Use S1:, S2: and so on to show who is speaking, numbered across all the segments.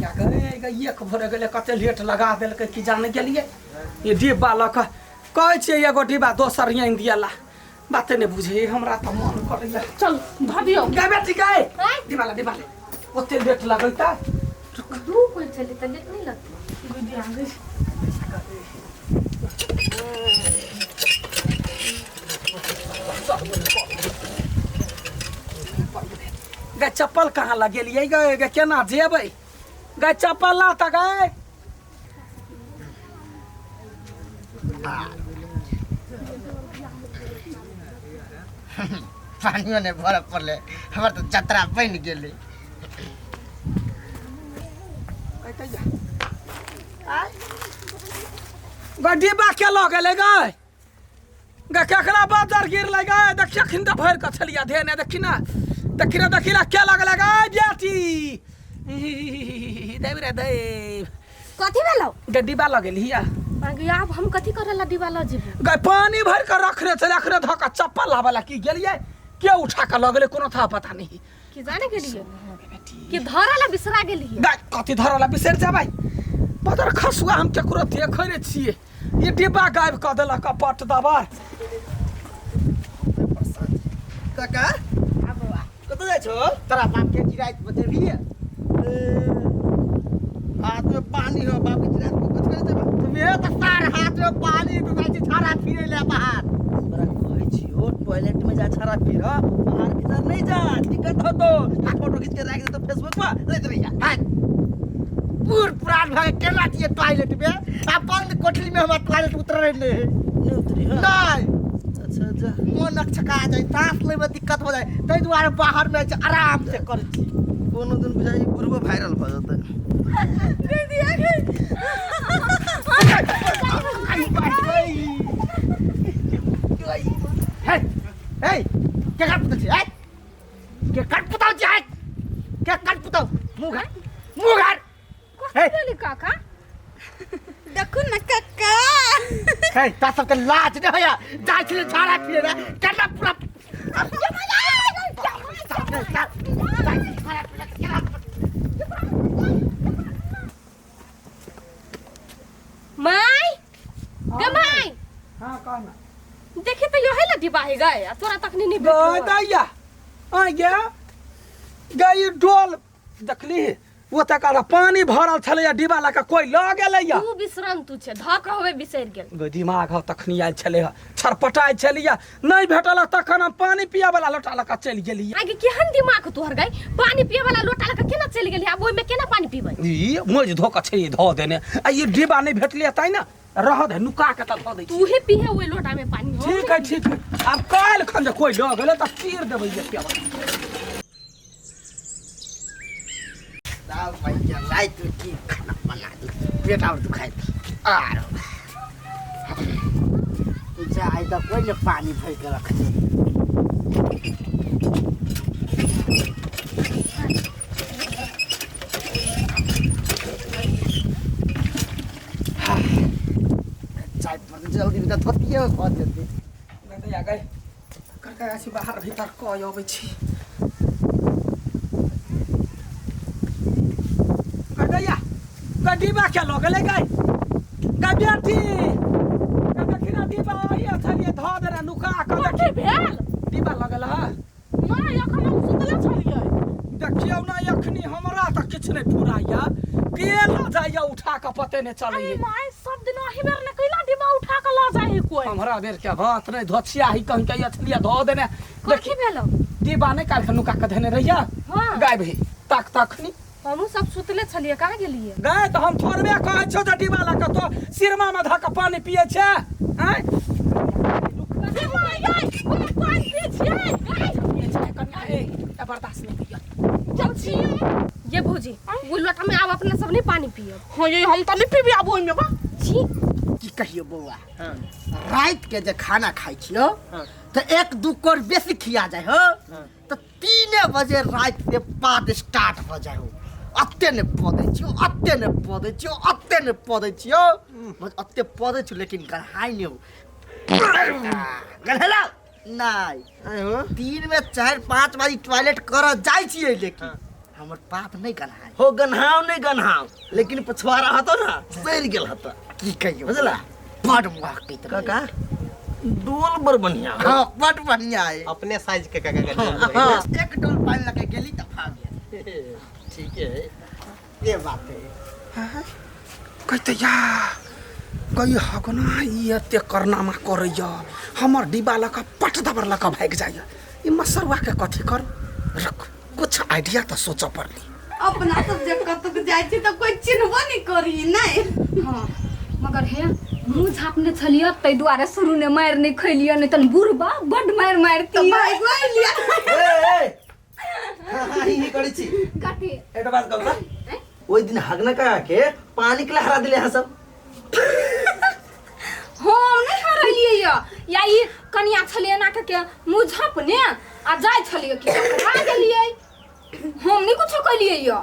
S1: या गए एक भोरे गेले कते लेट लगा देलकै कि जाने गेलिए ये डिब्बा लक कहै छै एगो डिब्बा दोसर यहीं दियाला बाते नहीं बुझे हमरा त मन करैया
S2: चल भाभियो
S1: गे बेटी गए डिब्बा ले ओते लेट लगैता
S2: दू कोई चले त लेट नहीं लगती गुडी आ गई
S1: गे चप्पल कहाँ लगेलिए गे केना जेबै गे चप्पल ला त गए
S3: पानियो नहीं भर पड़ले हमर तो जतरा बन गेले
S1: गे डिब्बा के लऽ गेलै गे केकरा बाजार गिरलै गे देखिए खिंदा भरि कऽ छलिया धेने देखी ना के लगलै गे बेटी देव रे देव
S2: कथी भेलौ
S1: गे डिब्बा लऽ गेलिया
S2: अब हम कथी करला डिब्बा ल जेबै
S1: गे पानी भरि कऽ रखने छलै अखने धऽ कऽ चप्पल लावला की गेलियै के उठा कऽ लऽ गेलै कोनो था पता नहीं
S2: कि जाने गेलिए कि धरला बिसरा गेलिए
S1: गे कथी धरला बिसरि जेबै पतर खसुआ हम केकरो देखै रे छियै ये डिब्बा गायब कऽ देलक पट दबार
S3: काका कतऽ जाइ छो तोरा बाप के जिराइत बजेबी हाथ में पानी हो बाप के जिराइत को कथि करे देबा तुम्हें तो सार हाथ में पानी डुबाइ छै छाड़ा फिरे ले बाहर तोरा कहै छियो टॉयलेट में जा छाड़ा फिर बाहर भीतर नहीं जा दिक्कत हो तो फोटो खींच के राख दे तो फेसबुक पर ले जा हां पूर पुरान भाई केला चाहिए टॉयलेट में आ बंद कोठरी में हमारा टॉयलेट उतर नहीं उतरी नहीं अच्छा जा मन छका जाए सांस ले में दिक्कत हो जाए तै दुआरे बाहर में आराम से कर छी कोनो दिन बुझाई पूर्व वायरल भ जतै दीदी आ गई हे हे के काट पुता छी के काट पुता छी के काट पुता मुगार
S2: कथी भेलै काका देखु न काका
S3: हे ता सब के लाज नहीं होया जाय छी झाड़ा फिरे केना पूरा
S2: माई गे माई
S1: हां कहना
S2: देखि त यो है ल डिब्बा है गए तोरा तक नहीं
S1: गे दैया आ गया गई डोल देखली वो तक पानी भरल छलै डिब्बा लऽ कऽ कोई लऽ गेलैया
S2: तू बिसरन तू छे धक होवे बिसर गेल
S1: गे दिमाग ह तखनी आयल छलै छरपटाइ छलिया नहीं भेटल तखन हम पानी पिया वाला लोटा लऽ कऽ चलि गेलियै
S2: आगे केहन दिमाग तोहर गई पानी पिए वाला लोटा लगा केना चल गेली अब ओइ में केना पानी पीबै
S1: ई मोज धोक छै धो देने आ ये डिब्बा नहीं भेटलिया तै ना रह दे नुका के त धो दै
S2: तू ही पीहे ओइ लोटा में पानी हो
S1: ठीक है अब काल खन जे कोई लऽ गेलै त चीर देबै ये पिया
S3: दाव भाई के लाई तू की खाना बना दे पेट और दुखाई आ जा आई त कोई ने पानी भर के रख दे चाय पर जल्दी बिना धोतिए खा देते
S1: गए आ गए करके आसी बाहर भीतर कऽ अबै छी गया डिब्बा के लऽ गेलै गए बेटी देखिना डिब्बा आइए छलिए धऽ देने नुका कऽ
S2: कथी भेल
S1: डिब्बा लऽ गेल ह
S2: माय एखन हम सुतले छलिए
S1: देखियौ ना एखनी हमरा त किछ नहीं फुराइया के लऽ जाइया उठा के पते नहीं चलैया
S2: माय सब दिन ओही बेर ने कैला डिब्बा उठा के ल जाए कोई
S1: हमरा बेर के बात नहीं धोछिया ही कहीं के छलिया धऽ देने
S2: कथी भेलो
S1: डिब्बा नहीं काल के नुका के धने रहिया
S2: हां
S1: गाय भई तखनी
S2: हमहू सब सुतले छलिए कहाँ गेलिए
S1: गए तो हम थोड़बे कहै छौ जे डिब्बा लऽ के तो सिरमा में धऽ के पानी पिए छै हैं
S2: पानी पिए छियै
S1: बर्दाश्त नहीं किया
S2: चल छी ये भौजी वो लोटा में आब अपना सब नहीं पानी पिए हां ये हम त नहीं पीबी आब ओइ में बा छी
S3: की कहियो बौआ रात के जे खाना खाइ छियो तो एक दू कोर बेसी खिया जाए हो तो 3 बजे रात से पाद स्टार्ट हो जाए हो अत्ते ने पदै छियो अत्ते पदै छियो लेकिन गढ़ाई नहीं हो गढ़ला नहीं 3 में 4-5 बारी टॉयलेट कर जाय छियै लेकिन हमर पात नहीं गन्हाय हो गन्हाव नहीं गन्हाव लेकिन पछवारा हतो ना सैर गेल हतो की कहियो बुझला बड़ महकैत काका डोल बर बढ़िया हां बड़ बढ़िया है
S4: अपने साइज के काका
S3: एक डोल पानी लगे गेली त भाग गेल ठीक है ये बात है
S1: कहते या कई हगना ये ते करनामा करैया हमर डिब्बा लका पट दबर लका भाग जाइए ई मसरवा के कथी कर रख कुछ आइडिया तो सोच पड़ली
S2: अपना सब जब कतक जाय छी त कोई चिन्हबो नहीं करी नहीं।
S5: हाँ मगर हे मुँह झापने छलिए तै दुआरे शुरू ने मार नहीं खैलिए नहीं तन बुढ़बा बड मार मारती
S2: भाई गोइलिया
S3: ए हां ही करै छी
S5: काटे
S3: एटा बात कहू त ओइ दिन हगना का के पानी के हरा दिले ह सब
S5: हम नहीं हरलिए या ई कनिया छलिए ना के मुँह झापने आ जाय छलिए कि पकड़ा गेलिए हम नहीं कुछ कलिए या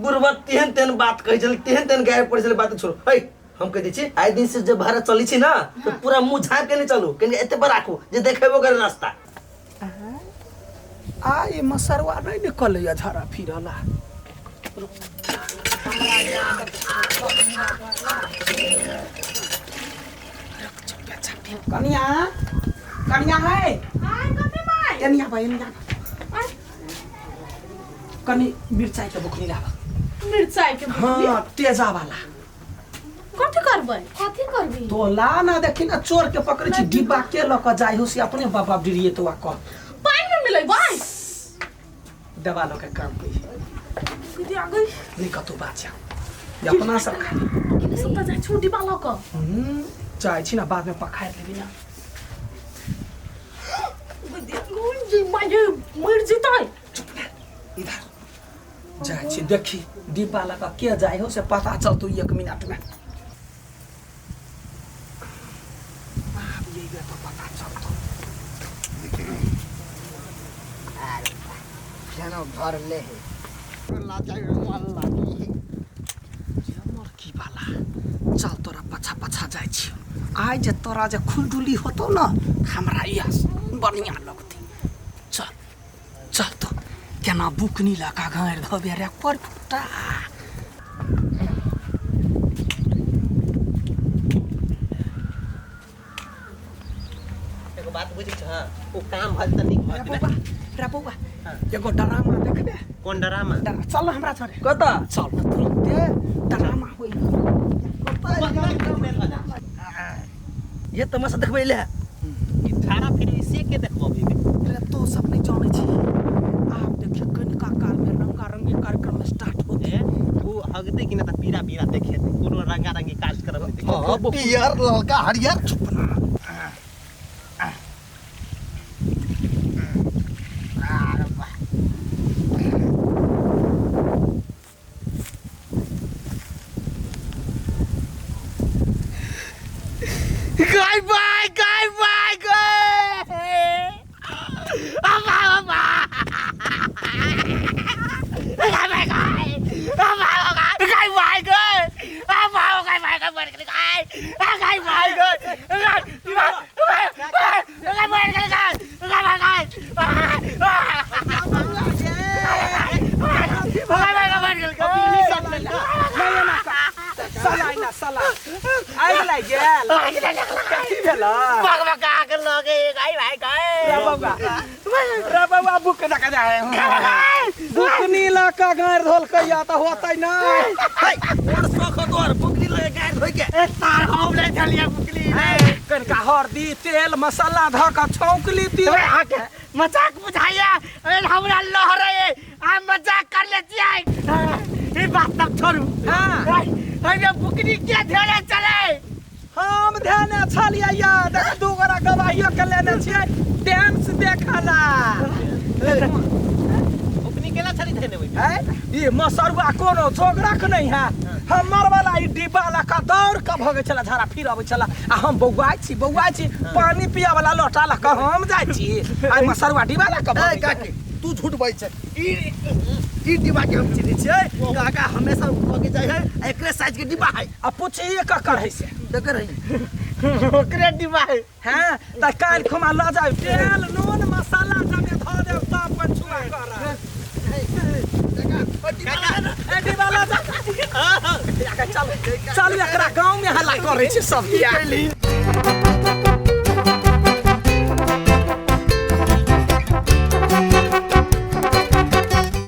S3: बुढ़बा तेहन तेहन बात कहै छल तेहन तेहन गाय पड़ै छल बात छोड़ हे हम कह दै छी आइ दिन से जब भारत चली छी ना तो पूरा मुंह झाँप के नहीं चलू कनी एते पर राखू जे देखेबो करे रास्ता
S1: आ ये मसरवा नहीं निकल या झरा फिरला कनिया कनिया है
S2: हाय कते माई
S1: एनिया भाई एनिया कनी मिर्चाई के बुकनी लावा
S2: मिर्चाई के
S1: हां तेजा वाला
S2: कथि करबै
S5: कथी करबी
S1: तो ला ना देखी ना चोर के पकड़े छी डिब्बा के लक जाई हो से अपने बाबा डिरिए तो कह
S2: पानी में मिलै भाई
S1: दवा लो के काम कोई
S2: कथि आ गई
S1: नहीं कतो बात जा ये अपना सब खा
S2: किने सब त जाय छोटी बाला क
S1: चाय छी ना बाद में पखार लेबी ना
S2: जी माये मर जितै
S1: इधर जाय छी देखी डिब्बा लगा के जाय हो से पता चल तू 1 मिनट में अब ये तो पता चल तो
S3: जानो घर ले है ला जाय मन लागी
S1: हमर की बाला चल तोरा पछा पछा जाय छी आइ जे तोरा जे खुलडुली होतो ना हमरा यस बढ़िया लगती चल चल तो केना बुकनी लगा गायर धबे रे पर फुटा
S4: एगो बात बुझी छ ओ काम भल त निक
S1: रे बौआ एगो डरामा देखबे
S4: कोन डरामा
S1: चल हमरा छोरे
S3: कता
S1: चल न तुरंते डरामा होई
S3: ये तमाशा देखबै ले
S4: ठाड़ा फिर इसे के देखबो
S1: रे तो सब नहीं जाने छी आप देखिए कनिका काल में रंगारंगी कार्यक्रम स्टार्ट होते
S4: वो हगते कि न त पीरा पीरा देखे कोनो रंगा रंगी कार्यक्रम देखे
S3: हां पियर ललका हरियर
S1: गाय बाय साला आइ ला गेल कथी भेला
S4: बकबका के लगे गाय भाई गए
S1: रे बाबा बुक दका जाए बुकनी ला का गार धोल कहिया त होतै ना
S3: और सख तोर बुकनी लगे गाय धोइ के
S4: ए तार हम ले चलिए बुकली रे
S1: कनिका हरदी तेल मसाला ध के छौंकली ती
S4: मजाक बुझाइया ए हमरा लहरे आ मजाक कर ले छियै ई बात तक छोड़ू
S1: हां
S4: हमे बुकनी के ध्यान चले
S1: हम ध्यान छलिया या देख दू गोरा गवाहियो के लेने छियै डांस देखला
S4: बुकनी केला छली देने होई
S1: है ये मसरुआ कोनो झोगड़ा के नहीं है हमर वाला ई डिब्बा ला का दौड़ के भगे चला झारा फिर आबै चला आ हम बौआइ छी पानी पिया वाला लोटा ला के हम जाय छी आ मसरुआ डिब्बा ला के
S3: ए काकी तू झूठ बाजै छै ई डिब्बा के हम चिन्है छियै काका हमेशा लगे जाइ है एकरे साइज के डिब्बा है
S1: आ पूछिए ककर है से
S3: देकर है
S4: ओकरे डिब्बा है
S1: हैं त काल खुमा ल जाय तेल नून मसाला जमे ध दे सब पर छुआ कर चल एकरा गांव में हल्ला करे छै सब